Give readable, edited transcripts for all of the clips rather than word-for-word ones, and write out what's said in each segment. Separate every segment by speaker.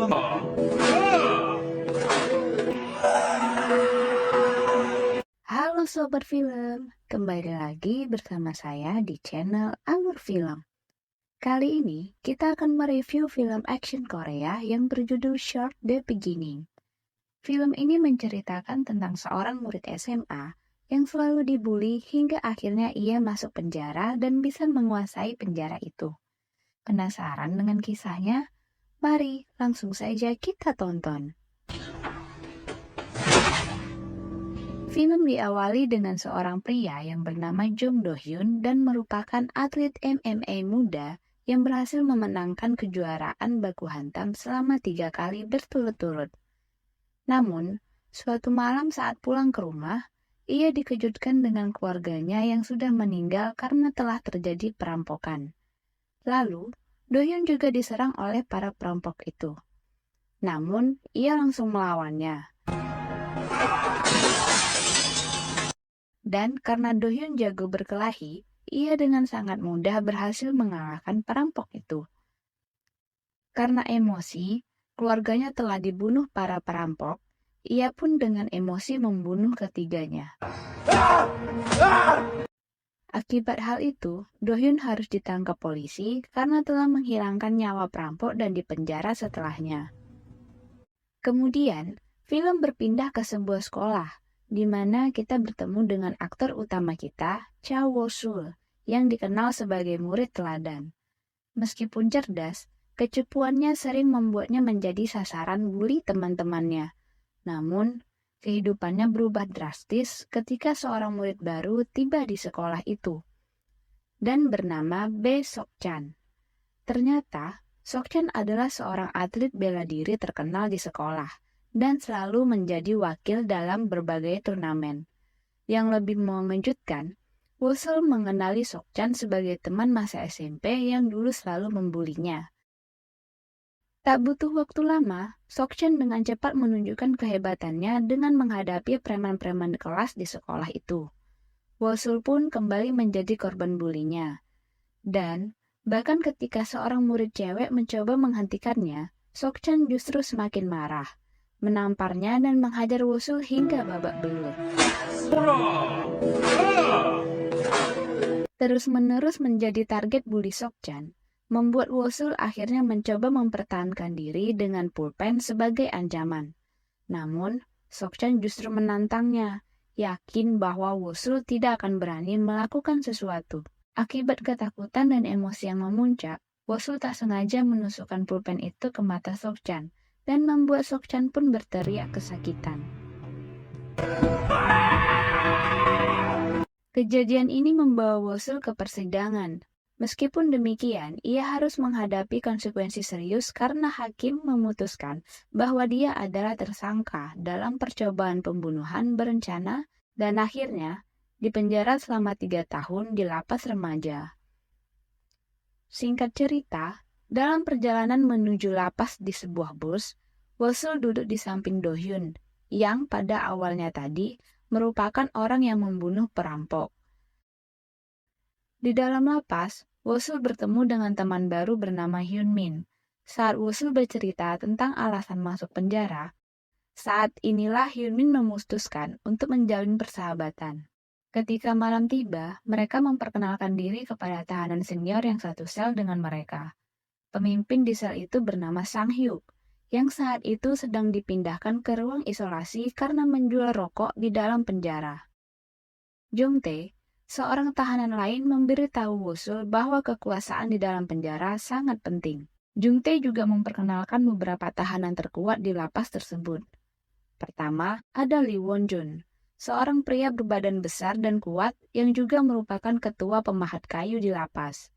Speaker 1: Halo Sobat Film, kembali lagi bersama saya di channel Alur Film. Kali ini kita akan mereview film action Korea yang berjudul Short the Beginning. Film ini menceritakan tentang seorang murid SMA yang selalu dibully hingga akhirnya ia masuk penjara dan bisa menguasai penjara itu. Penasaran dengan kisahnya? Mari langsung saja kita tonton. Film diawali dengan seorang pria yang bernama Jung Do Hyun dan merupakan atlet MMA muda yang berhasil memenangkan kejuaraan baku hantam selama 3 kali berturut-turut. Namun, suatu malam saat pulang ke rumah, ia dikejutkan dengan keluarganya yang sudah meninggal karena telah terjadi perampokan. Lalu, Do Hyun juga diserang oleh para perampok itu. Namun, ia langsung melawannya. Dan karena Do Hyun jago berkelahi, ia dengan sangat mudah berhasil mengalahkan perampok itu. Karena emosi, keluarganya telah dibunuh para perampok, ia pun dengan emosi membunuh ketiganya. Akibat hal itu, Do Hyun harus ditangkap polisi karena telah menghilangkan nyawa perampok dan dipenjara setelahnya. Kemudian, film berpindah ke sebuah sekolah, di mana kita bertemu dengan aktor utama kita, Cha Woo-sul, yang dikenal sebagai murid teladan. Meskipun cerdas, kecupuannya sering membuatnya menjadi sasaran bully teman-temannya. Namun, kehidupannya berubah drastis ketika seorang murid baru tiba di sekolah itu, dan bernama Bae Sok-chan. Ternyata, Sok-chan adalah seorang atlet bela diri terkenal di sekolah, dan selalu menjadi wakil dalam berbagai turnamen. Yang lebih mengejutkan, Woo-sul mengenali Sok-chan sebagai teman masa SMP yang dulu selalu membulinya. Tak butuh waktu lama, Sok-chan dengan cepat menunjukkan kehebatannya dengan menghadapi preman-preman kelas di sekolah itu. Woo-sul pun kembali menjadi korban bulinya. Dan, bahkan ketika seorang murid cewek mencoba menghentikannya, Sok-chan justru semakin marah, menamparnya dan menghajar Woo-sul hingga babak belur. Terus-menerus menjadi target bully Sok-chan, membuat Woo-sul akhirnya mencoba mempertahankan diri dengan pulpen sebagai ancaman. Namun, Sok-chan justru menantangnya, yakin bahwa Woo-sul tidak akan berani melakukan sesuatu. Akibat ketakutan dan emosi yang memuncak, Woo-sul tak sengaja menusukkan pulpen itu ke mata Sok-chan, dan membuat Sok-chan pun berteriak kesakitan. Kejadian ini membawa Woo-sul ke persidangan. Meskipun demikian, ia harus menghadapi konsekuensi serius karena hakim memutuskan bahwa dia adalah tersangka dalam percobaan pembunuhan berencana dan akhirnya dipenjara selama 3 tahun di lapas remaja. Singkat cerita, dalam perjalanan menuju lapas di sebuah bus, Woo-sul duduk di samping Do Hyun, yang pada awalnya tadi merupakan orang yang membunuh perampok. Di dalam lapas, Woo-sul bertemu dengan teman baru bernama Hyun Min. Saat Woo-sul bercerita tentang alasan masuk penjara, saat inilah Hyun Min memutuskan untuk menjalin persahabatan. Ketika malam tiba, mereka memperkenalkan diri kepada tahanan senior yang satu sel dengan mereka. Pemimpin di sel itu bernama Sang Hyuk, yang saat itu sedang dipindahkan ke ruang isolasi karena menjual rokok di dalam penjara. Jung Tae, seorang tahanan lain, memberitahu Woo-sul bahwa kekuasaan di dalam penjara sangat penting. Jung Tae juga memperkenalkan beberapa tahanan terkuat di lapas tersebut. Pertama, ada Lee Won-jun, seorang pria berbadan besar dan kuat yang juga merupakan ketua pemahat kayu di lapas.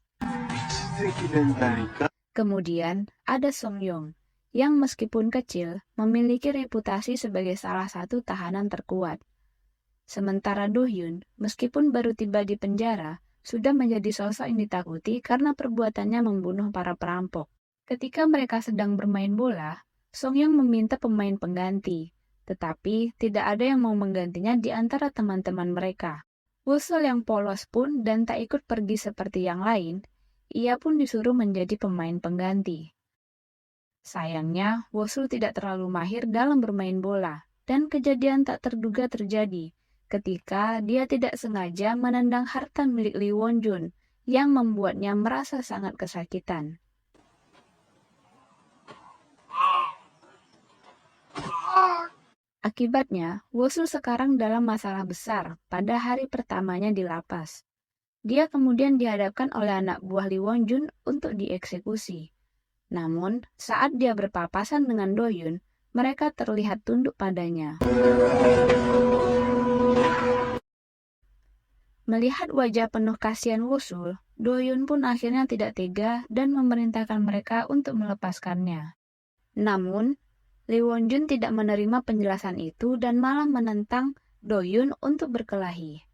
Speaker 1: Kemudian, ada Song Yong, yang meskipun kecil, memiliki reputasi sebagai salah satu tahanan terkuat. Sementara Do Hyun, meskipun baru tiba di penjara, sudah menjadi sosok yang ditakuti karena perbuatannya membunuh para perampok. Ketika mereka sedang bermain bola, Song Yong meminta pemain pengganti, tetapi tidak ada yang mau menggantinya di antara teman-teman mereka. Woo-sul yang polos pun dan tak ikut pergi seperti yang lain, ia pun disuruh menjadi pemain pengganti. Sayangnya, Wosul tidak terlalu mahir dalam bermain bola, dan kejadian tak terduga terjadi ketika dia tidak sengaja menendang harta milik Lee Won-jun yang membuatnya merasa sangat kesakitan. Akibatnya, Wosul sekarang dalam masalah besar pada hari pertamanya di lapas. Dia kemudian dihadapkan oleh anak buah Lee Won-jun untuk dieksekusi. Namun, saat dia berpapasan dengan Do-hyun, mereka terlihat tunduk padanya. Melihat wajah penuh kasihan Wosul, Do-hyun pun akhirnya tidak tega dan memerintahkan mereka untuk melepaskannya. Namun, Lee Won-jun tidak menerima penjelasan itu dan malah menentang Do-hyun untuk berkelahi.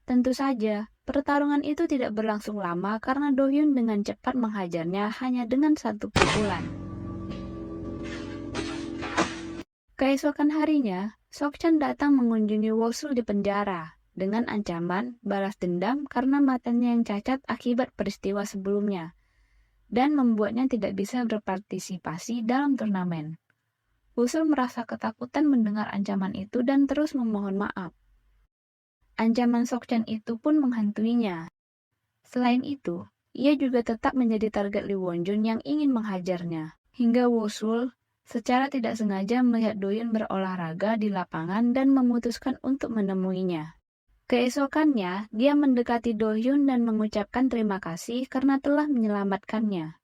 Speaker 1: Tentu saja, pertarungan itu tidak berlangsung lama karena Do-hyun dengan cepat menghajarnya hanya dengan satu pukulan. Keesokan harinya, Sok-chan datang mengunjungi Wosul di penjara dengan ancaman balas dendam karena matanya yang cacat akibat peristiwa sebelumnya dan membuatnya tidak bisa berpartisipasi dalam turnamen. Wosul merasa ketakutan mendengar ancaman itu dan terus memohon maaf. Ancaman Sok-chan itu pun menghantuinya. Selain itu, ia juga tetap menjadi target Lee Won-jun yang ingin menghajarnya. Hingga Wosul secara tidak sengaja melihat Do-hyun berolahraga di lapangan dan memutuskan untuk menemuinya. Keesokannya, dia mendekati Do-hyun dan mengucapkan terima kasih karena telah menyelamatkannya.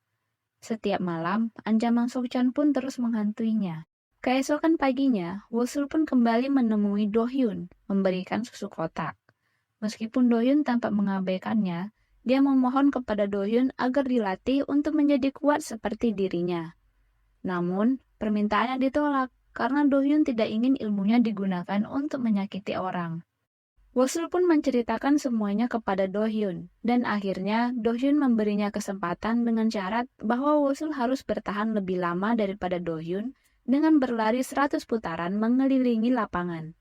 Speaker 1: Setiap malam, ancaman Sok-chan pun terus menghantuinya. Keesokan paginya, Wosul pun kembali menemui Do-hyun, memberikan susu kotak. Meskipun Do-hyun tampak mengabaikannya, dia memohon kepada Do-hyun agar dilatih untuk menjadi kuat seperti dirinya. Namun, permintaannya ditolak karena Do-hyun tidak ingin ilmunya digunakan untuk menyakiti orang. Wosul pun menceritakan semuanya kepada Do-hyun, dan akhirnya Do-hyun memberinya kesempatan dengan syarat bahwa Wosul harus bertahan lebih lama daripada Do-hyun dengan berlari 100 putaran mengelilingi lapangan.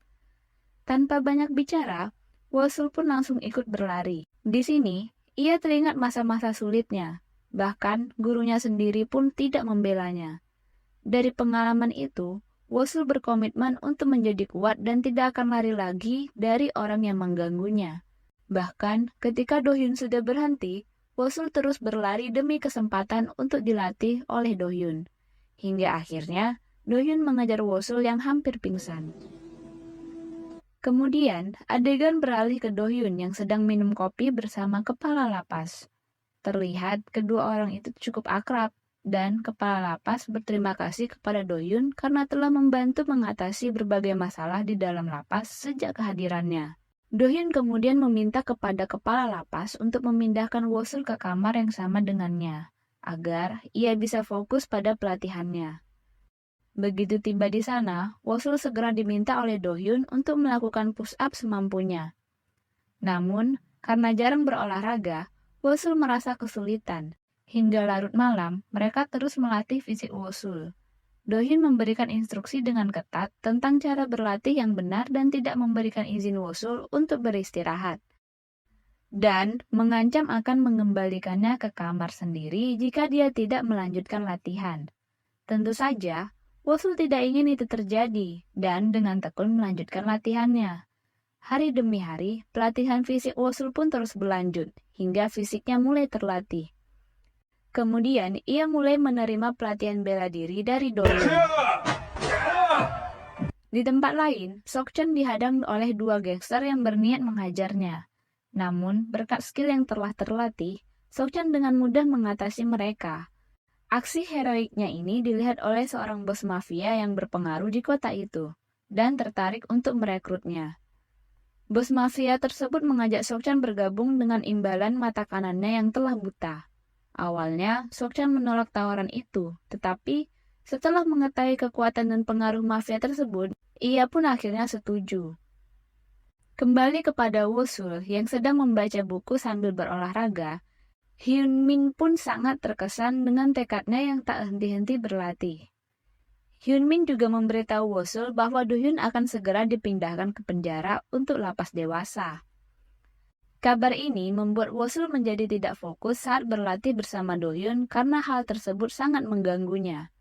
Speaker 1: Tanpa banyak bicara, Wosul pun langsung ikut berlari. Di sini, ia teringat masa-masa sulitnya, bahkan gurunya sendiri pun tidak membelanya. Dari pengalaman itu, Wosul berkomitmen untuk menjadi kuat dan tidak akan lari lagi dari orang yang mengganggunya. Bahkan, ketika Do-hyun sudah berhenti, Wosul terus berlari demi kesempatan untuk dilatih oleh Do-hyun. Hingga akhirnya, Do-hyun mengejar Wosul yang hampir pingsan. Kemudian, adegan beralih ke Do-hyun yang sedang minum kopi bersama kepala lapas. Terlihat kedua orang itu cukup akrab, dan kepala lapas berterima kasih kepada Do-hyun karena telah membantu mengatasi berbagai masalah di dalam lapas sejak kehadirannya. Do-hyun kemudian meminta kepada kepala lapas untuk memindahkan Wosul ke kamar yang sama dengannya, agar ia bisa fokus pada pelatihannya. Begitu tiba di sana, Wosul segera diminta oleh Do-hyun untuk melakukan push-up semampunya. Namun, karena jarang berolahraga, Wosul merasa kesulitan. Hingga larut malam, mereka terus melatih fisik Wosul. Do-hyun memberikan instruksi dengan ketat tentang cara berlatih yang benar dan tidak memberikan izin Wosul untuk beristirahat. Dan mengancam akan mengembalikannya ke kamar sendiri jika dia tidak melanjutkan latihan. Tentu saja, Wosul tidak ingin itu terjadi dan dengan tekun melanjutkan latihannya. Hari demi hari, pelatihan fisik Wosul pun terus berlanjut hingga fisiknya mulai terlatih. Kemudian, ia mulai menerima pelatihan bela diri dari Do-hyun. Di tempat lain, Sok-chan dihadang oleh dua gangster yang berniat menghajarnya. Namun, berkat skill yang telah terlatih, Sok-chan dengan mudah mengatasi mereka. Aksi heroiknya ini dilihat oleh seorang bos mafia yang berpengaruh di kota itu, dan tertarik untuk merekrutnya. Bos mafia tersebut mengajak Sok-chan bergabung dengan imbalan mata kanannya yang telah buta. Awalnya, Sok-chan menolak tawaran itu, tetapi setelah mengetahui kekuatan dan pengaruh mafia tersebut, ia pun akhirnya setuju. Kembali kepada Wosul yang sedang membaca buku sambil berolahraga, Hyun-min pun sangat terkesan dengan tekadnya yang tak henti-henti berlatih. Hyun-min juga memberitahu Wosul bahwa Do-hyun akan segera dipindahkan ke penjara untuk lapas dewasa. Kabar ini membuat Wosul menjadi tidak fokus saat berlatih bersama Do-hyun karena hal tersebut sangat mengganggunya.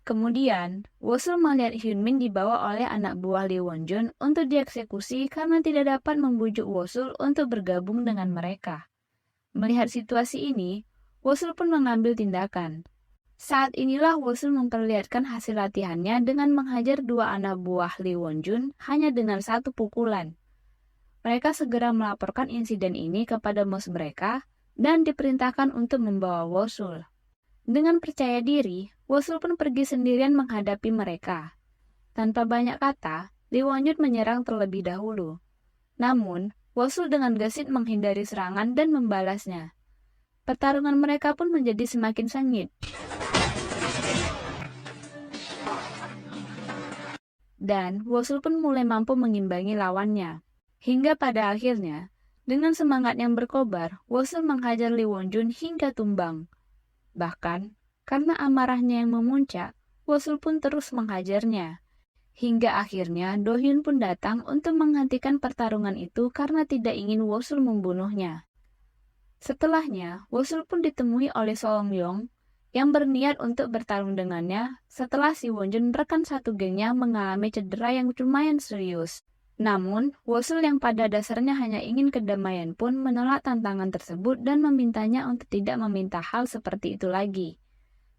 Speaker 1: Kemudian, Wosul melihat Hyunmin dibawa oleh anak buah Lee Won-jun untuk dieksekusi karena tidak dapat membujuk Wosul untuk bergabung dengan mereka. Melihat situasi ini, Wosul pun mengambil tindakan. Saat inilah Wosul memperlihatkan hasil latihannya dengan menghajar dua anak buah Lee Won-jun hanya dengan satu pukulan. Mereka segera melaporkan insiden ini kepada bos mereka dan diperintahkan untuk membawa Wosul. Dengan percaya diri, Wosul pun pergi sendirian menghadapi mereka. Tanpa banyak kata, Lee Won-jun menyerang terlebih dahulu. Namun, Wosul dengan gesit menghindari serangan dan membalasnya. Pertarungan mereka pun menjadi semakin sengit. Dan Wosul pun mulai mampu mengimbangi lawannya. Hingga pada akhirnya, dengan semangat yang berkobar, Wosul menghajar Lee Won-jun hingga tumbang. Bahkan, karena amarahnya yang memuncak, Wosul pun terus menghajarnya. Hingga akhirnya Do-hyun pun datang untuk menghentikan pertarungan itu karena tidak ingin Wosul membunuhnya. Setelahnya, Wosul pun ditemui oleh Seong-yong yang berniat untuk bertarung dengannya setelah si Won-jun rekan satu gengnya mengalami cedera yang lumayan serius. Namun, Wosul yang pada dasarnya hanya ingin kedamaian pun menolak tantangan tersebut dan memintanya untuk tidak meminta hal seperti itu lagi.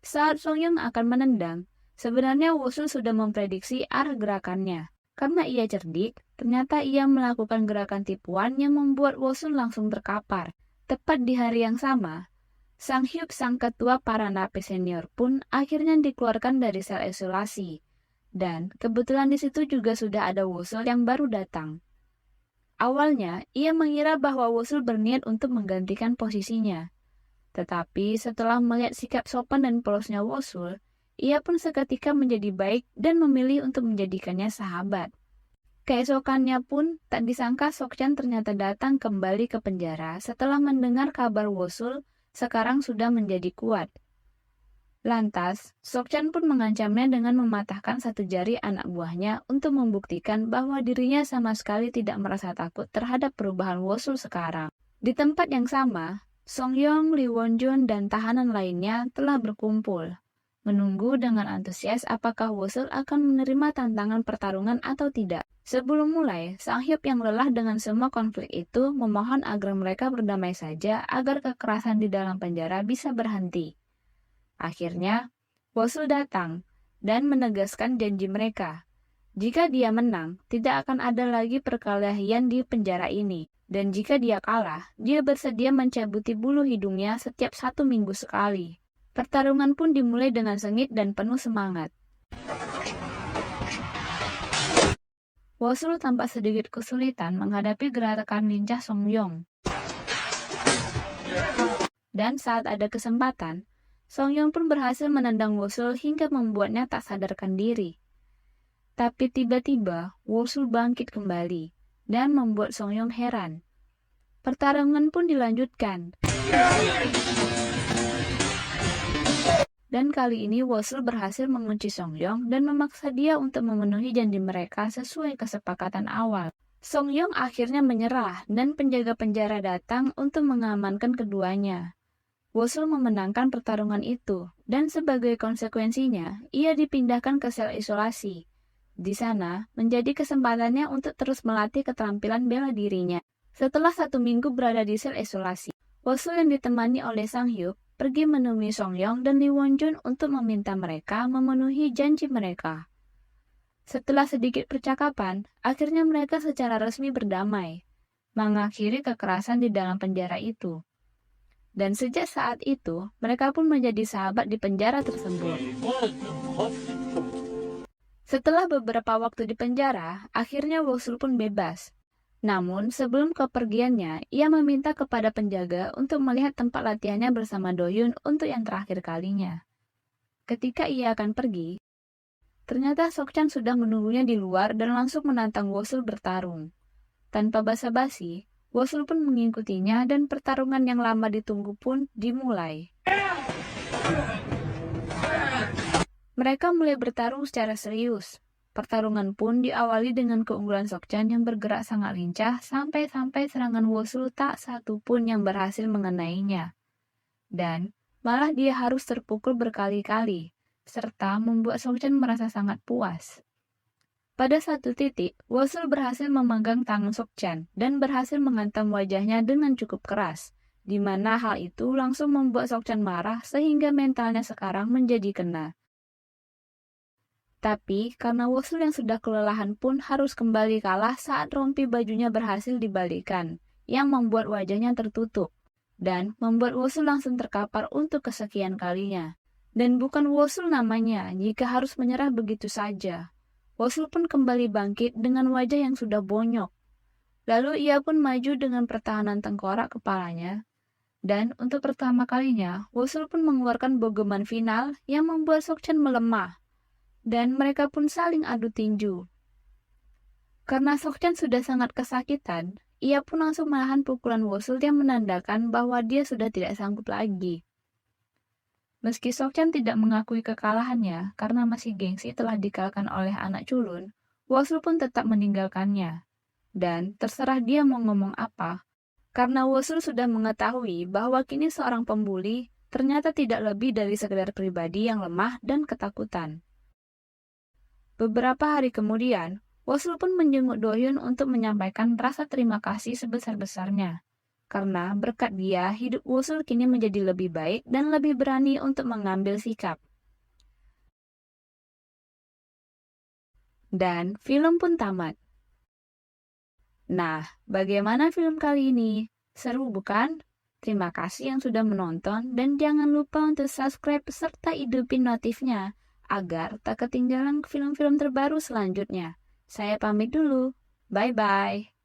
Speaker 1: Saat Seong-yong akan menendang, sebenarnya Wosul sudah memprediksi arah gerakannya. Karena ia cerdik, ternyata ia melakukan gerakan tipuan yang membuat Wosul langsung terkapar. Tepat di hari yang sama, Sang Hyuk, sang ketua para napi senior pun akhirnya dikeluarkan dari sel isolasi. Dan kebetulan di situ juga sudah ada Wosul yang baru datang. Awalnya, ia mengira bahwa Wosul berniat untuk menggantikan posisinya. Tetapi setelah melihat sikap sopan dan polosnya Wosul, ia pun seketika menjadi baik dan memilih untuk menjadikannya sahabat. Keesokannya pun, tak disangka Sokchan ternyata datang kembali ke penjara setelah mendengar kabar Wosul sekarang sudah menjadi kuat. Lantas, Sokchan pun mengancamnya dengan mematahkan satu jari anak buahnya untuk membuktikan bahwa dirinya sama sekali tidak merasa takut terhadap perubahan Wosul sekarang. Di tempat yang sama, Seong-yong, Lee Won-jun, dan tahanan lainnya telah berkumpul, menunggu dengan antusias apakah Wosul akan menerima tantangan pertarungan atau tidak. Sebelum mulai, Sang Hyuk yang lelah dengan semua konflik itu memohon agar mereka berdamai saja agar kekerasan di dalam penjara bisa berhenti. Akhirnya, Wosul datang dan menegaskan janji mereka. Jika dia menang, tidak akan ada lagi perkelahian di penjara ini. Dan jika dia kalah, dia bersedia mencabuti bulu hidungnya setiap 1 minggu sekali. Pertarungan pun dimulai dengan sengit dan penuh semangat. Wosul tampak sedikit kesulitan menghadapi gerakan lincah Seong-yong. Dan saat ada kesempatan, Seong-yong pun berhasil menendang Wosul hingga membuatnya tak sadarkan diri. Tapi tiba-tiba, Wosul bangkit kembali dan membuat Seong-yong heran. Pertarungan pun dilanjutkan. Dan kali ini Wosul berhasil mengunci Seong-yong dan memaksa dia untuk memenuhi janji mereka sesuai kesepakatan awal. Seong-yong akhirnya menyerah dan penjaga penjara datang untuk mengamankan keduanya. Wosul memenangkan pertarungan itu, dan sebagai konsekuensinya, ia dipindahkan ke sel isolasi. Di sana, menjadi kesempatannya untuk terus melatih keterampilan bela dirinya. Setelah 1 minggu berada di sel isolasi, Wosul yang ditemani oleh Sang Hyuk pergi menemui Seong-yong dan Lee Won-jun untuk meminta mereka memenuhi janji mereka. Setelah sedikit percakapan, akhirnya mereka secara resmi berdamai, mengakhiri kekerasan di dalam penjara itu. Dan sejak saat itu, mereka pun menjadi sahabat di penjara tersebut. Setelah beberapa waktu di penjara, akhirnya Wosul pun bebas. Namun, sebelum kepergiannya, ia meminta kepada penjaga untuk melihat tempat latihannya bersama Do-hyun untuk yang terakhir kalinya. Ketika ia akan pergi, ternyata Sokchan sudah menunggunya di luar dan langsung menantang Wosul bertarung. Tanpa basa-basi, Wosul pun mengikutinya dan pertarungan yang lama ditunggu pun dimulai. Mereka mulai bertarung secara serius. Pertarungan pun diawali dengan keunggulan Sokchan yang bergerak sangat lincah sampai serangan Wosul tak satu pun yang berhasil mengenainya. Dan malah dia harus terpukul berkali-kali, serta membuat Sokchan merasa sangat puas. Pada satu titik, Wosul berhasil memegang tangan Sokchan dan berhasil menghantam wajahnya dengan cukup keras, di mana hal itu langsung membuat Sokchan marah sehingga mentalnya sekarang menjadi kena. Tapi, karena Wosul yang sudah kelelahan pun harus kembali kalah saat rompi bajunya berhasil dibalikan, yang membuat wajahnya tertutup, dan membuat Wosul langsung terkapar untuk kesekian kalinya. Dan bukan Wosul namanya jika harus menyerah begitu saja. Wosul pun kembali bangkit dengan wajah yang sudah bonyok. Lalu ia pun maju dengan pertahanan tengkorak kepalanya. Dan untuk pertama kalinya, Wosul pun mengeluarkan bogeman final yang membuat Sokchan melemah. Dan mereka pun saling adu tinju. Karena Sokchan sudah sangat kesakitan, ia pun langsung menahan pukulan Wosul yang menandakan bahwa dia sudah tidak sanggup lagi. Meski Sokchan tidak mengakui kekalahannya karena masih gengsi telah dikalahkan oleh anak culun, Wosul pun tetap meninggalkannya. Dan terserah dia mau ngomong apa, karena Wosul sudah mengetahui bahwa kini seorang pembuli ternyata tidak lebih dari sekedar pribadi yang lemah dan ketakutan. Beberapa hari kemudian, Wosul pun menjenguk Dohyun untuk menyampaikan rasa terima kasih sebesar-besarnya. Karena berkat dia, hidup Wosul kini menjadi lebih baik dan lebih berani untuk mengambil sikap. Dan film pun tamat. Nah, bagaimana film kali ini? Seru bukan? Terima kasih yang sudah menonton dan jangan lupa untuk subscribe serta hidupin notifnya agar tak ketinggalan film-film terbaru selanjutnya. Saya pamit dulu. Bye-bye.